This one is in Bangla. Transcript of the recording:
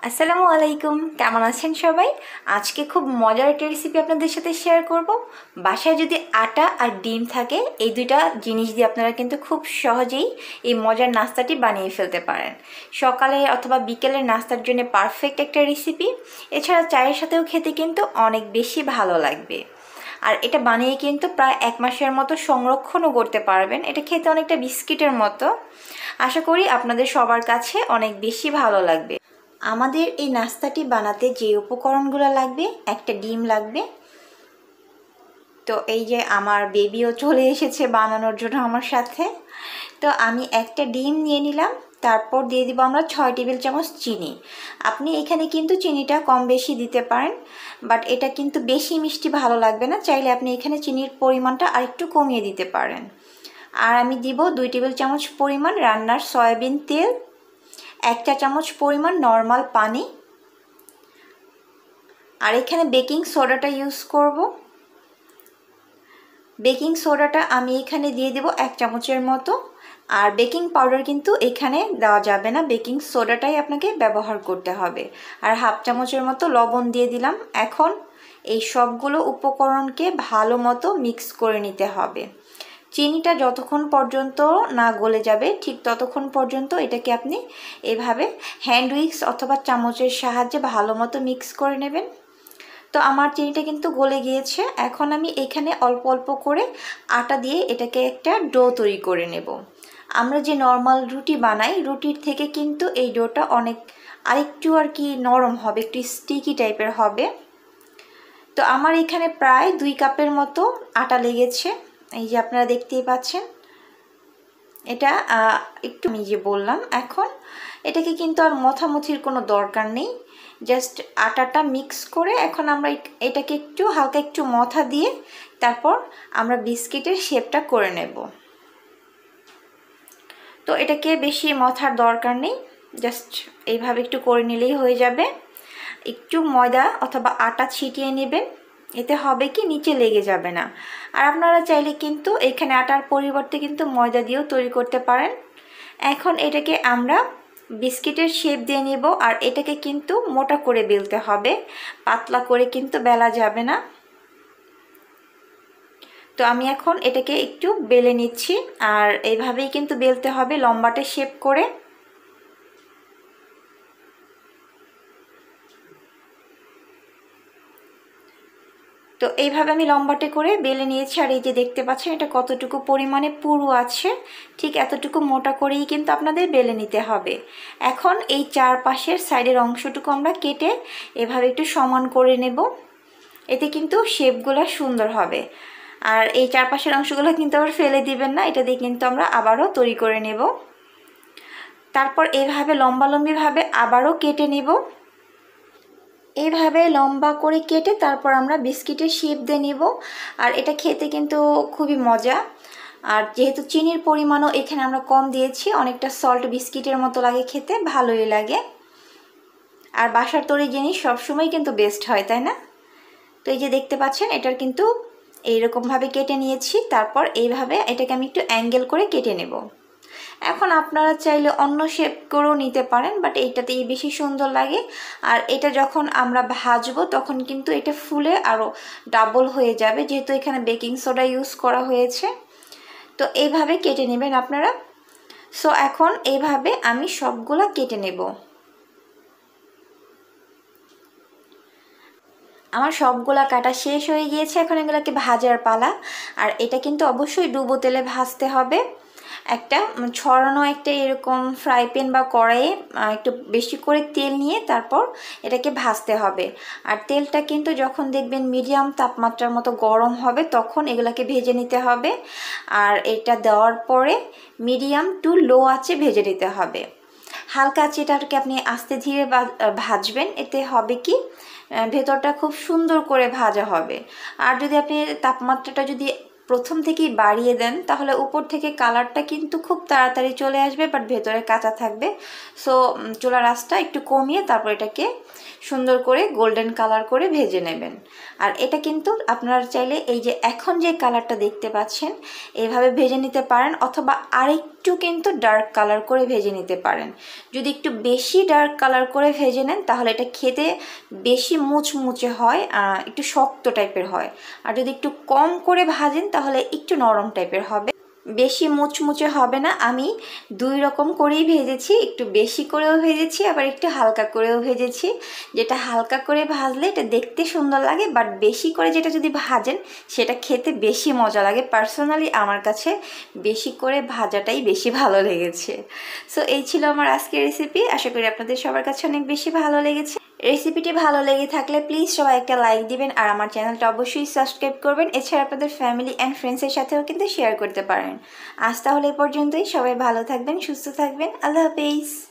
আসসালামু আলাইকুম, কেমন আছেন সবাই? আজকে খুব মজার একটা রেসিপি আপনাদের সাথে শেয়ার করব। বাসায় যদি আটা আর ডিম থাকে, এই দুইটা জিনিস দিয়ে আপনারা কিন্তু খুব সহজেই এই মজার নাস্তাটি বানিয়ে ফেলতে পারেন। সকালে অথবা বিকেলের নাস্তার জন্য পারফেক্ট একটা রেসিপি। এছাড়া চায়ের সাথেও খেতে কিন্তু অনেক বেশি ভালো লাগবে। আর এটা বানিয়ে কিন্তু প্রায় 1 মাসের মতো সংরক্ষণও করতে পারবেন। এটা খেতে অনেকটা বিস্কিটের মতো। আশা করি আপনাদের সবার কাছে অনেক বেশি ভালো লাগবে। আমাদের এই নাস্তাটি বানাতে যে উপকরণগুলো লাগবে, একটা ডিম লাগবে। তো এই যে আমার বেবিও চলে এসেছে বানানোর জন্য আমার সাথে। তো আমি একটা ডিম নিয়ে নিলাম, তারপর দিয়ে দিব আমরা 6 টেবিল চামচ চিনি। আপনি এখানে কিন্তু চিনিটা কম বেশি দিতে পারেন, বাট এটা কিন্তু বেশি মিষ্টি ভালো লাগবে না, চাইলে আপনি এখানে চিনির পরিমাণটা আরেকটু কমিয়ে দিতে পারেন। আর আমি দিব 2 টেবিল চামচ পরিমাণ রান্নার সয়াবিন তেল, 1 চা চামচ পরিমাণ নর্মাল পানি, আর এখানে বেকিং সোডাটা ইউজ করব। বেকিং সোডাটা আমি এখানে দিয়ে দেব 1 চামচের মতো। আর বেকিং পাউডার কিন্তু এখানে দেওয়া যাবে না, বেকিং সোডাটাই আপনাকে ব্যবহার করতে হবে। আর 1/2 চামচের মতো লবণ দিয়ে দিলাম। এখন এই সবগুলো উপকরণকে ভালো মতো মিক্স করে নিতে হবে। চিনিটা যতক্ষণ পর্যন্ত না গলে যাবে ঠিক ততক্ষণ পর্যন্ত এটাকে আপনি এভাবে হ্যান্ড উইক্স অথবা চামচের সাহায্যে ভালো মতো মিক্স করে নেবেন। তো আমার চিনিটা কিন্তু গলে গিয়েছে। এখন আমি এখানে অল্প অল্প করে আটা দিয়ে এটাকে একটা ডো তৈরি করে নেব। আমরা যে নর্মাল রুটি বানাই, রুটির থেকে কিন্তু এই ডোটা আরেকটু নরম হবে, একটু স্টিকি টাইপের হবে। তো আমার এখানে প্রায় 2 কাপের মতো আটা লেগেছে, এই যে আপনারা দেখতেই পাচ্ছেন। এটা একটু আমি যে বললাম, এখন এটাকে কিন্তু আর মথামথির কোনো দরকার নেই। জাস্ট আটাটা মিক্স করে এখন আমরা এটাকে একটু হালকা একটু মথা দিয়ে তারপর আমরা বিস্কিটের শেপটা করে নেব। তো এটাকে বেশি মথার দরকার নেই, জাস্ট এইভাবে একটু করে নিলেই হয়ে যাবে। একটু ময়দা অথবা আটা ছিটিয়ে নেবেন, এতে হবে কি নিচে লেগে যাবে না। আর আপনারা চাইলে কিন্তু এখানে আটার পরিবর্তে কিন্তু ময়দা দিয়েও তৈরি করতে পারেন। এখন এটাকে আমরা বিস্কিটের শেপ দিয়ে নেব। আর এটাকে কিন্তু মোটা করে বেলতে হবে, পাতলা করে কিন্তু বেলা যাবে না। তো আমি এখন এটাকে একটু বেলে নিচ্ছি, আর এইভাবেই কিন্তু বেলতে হবে লম্বাটে শেপ করে। তো এইভাবে আমি লম্বাটে করে বেলে নিয়েছি। আর এই যে দেখতে পাচ্ছেন এটা কতটুকু পরিমাণে পুরু আছে, ঠিক এতটুকু মোটা করেই কিন্তু আপনাদের বেলে নিতে হবে। এখন এই চারপাশের সাইডের অংশটুকু আমরা কেটে এভাবে একটু সমান করে নেব, এতে কিন্তু শেপগুলো সুন্দর হবে। আর এই চারপাশের অংশগুলো কিন্তু আবার ফেলে দিবেন না, এটা দিয়ে কিন্তু আমরা আবারও তৈরি করে নেব। তারপর এইভাবে লম্বালম্বিভাবে আবারও কেটে নেব। এইভাবে লম্বা করে কেটে তারপর আমরা বিস্কিটের শেপ দিয়ে নিব। আর এটা খেতে কিন্তু খুবই মজা। আর যেহেতু চিনির পরিমাণও এখানে আমরা কম দিয়েছি, অনেকটা সল্ট বিস্কিটের মতো লাগে, খেতে ভালোই লাগে। আর বাসার তৈরি জিনিস সবসময় কিন্তু বেস্ট হয়, তাই না? তো এই যে দেখতে পাচ্ছেন এটার কিন্তু এইরকমভাবে কেটে নিয়েছি। তারপর এইভাবে এটাকে আমি একটু অ্যাঙ্গেল করে কেটে নেব। এখন আপনারা চাইলে অন্য শেপ করেও নিতে পারেন, বাট এইটাতেই বেশি সুন্দর লাগে। আর এটা যখন আমরা ভাজবো তখন কিন্তু এটা ফুলে আরও ডাবল হয়ে যাবে, যেহেতু এখানে বেকিং সোডা ইউজ করা হয়েছে। তো এইভাবে কেটে নেবেন আপনারা। সো এখন এইভাবে আমি সবগুলা কেটে নেব। আমার সবগুলা কাটা শেষ হয়ে গিয়েছে, এখন এগুলোকে ভাজার পালা। আর এটা কিন্তু অবশ্যই ডুবো তেলে ভাজতে হবে। একটা ছড়ানো একটা এরকম ফ্রাই প্যান বা কড়াইয়ে একটু বেশি করে তেল নিয়ে তারপর এটাকে ভাজতে হবে। আর তেলটা কিন্তু যখন দেখবেন মিডিয়াম তাপমাত্রার মতো গরম হবে তখন এগুলাকে ভেজে নিতে হবে। আর এটা দেওয়ার পরে মিডিয়াম টু লো আঁচে ভেজে নিতে হবে। হালকা আঁচে এটাকে আপনি আস্তে ধীরে ভাজবেন, এতে হবে কি ভেতরটা খুব সুন্দর করে ভাজা হবে। আর যদি আপনি তাপমাত্রাটা যদি প্রথম থেকেই বাড়িয়ে দেন তাহলে উপর থেকে কালারটা কিন্তু খুব তাড়াতাড়ি চলে আসবে, বাট ভেতরে কাঁচা থাকবে। সো চুলার আঁচটা একটু কমিয়ে তারপর এটাকে সুন্দর করে গোল্ডেন কালার করে ভেজে নেবেন। আর এটা কিন্তু আপনারা চাইলে এই যে এখন যে কালারটা দেখতে পাচ্ছেন এইভাবে ভেজে নিতে পারেন, অথবা আরেকটু একটু কিন্তু ডার্ক কালার করে ভেজে নিতে পারেন। যদি একটু বেশি ডার্ক কালার করে ভেজে নেন তাহলে এটা খেতে বেশি মুচমুচে হয়, একটু শক্ত টাইপের হয়। আর যদি একটু কম করে ভাজেন তাহলে একটু নরম টাইপের হবে, বেশি মুচমুচে হবে না। আমি দুই রকম করেই ভেজেছি, একটু বেশি করেও ভেজেছি আবার একটু হালকা করেও ভেজেছি। যেটা হালকা করে ভাজলে এটা দেখতে সুন্দর লাগে, বাট বেশি করে যেটা যদি ভাজেন সেটা খেতে বেশি মজা লাগে। পার্সোনালি আমার কাছে বেশি করে ভাজাটাই বেশি ভালো লেগেছে। সো এই ছিল আমার আজকের রেসিপি, আশা করি আপনাদের সবার কাছে অনেক বেশি ভালো লেগেছে। রেসিপিটি ভালো লেগে থাকলে প্লিজ সবাই একটা লাইক দিবেন আর আমার চ্যানেলটা অবশ্যই সাবস্ক্রাইব করবেন। এছাড়া আপনাদের ফ্যামিলি অ্যান্ড ফ্রেন্ডসের সাথেও কিন্তু শেয়ার করতে পারেন। আজ তাহলে এই পর্যন্তই, সবাই ভালো থাকবেন, সুস্থ থাকবেন, আল্লাহ হাফেজ।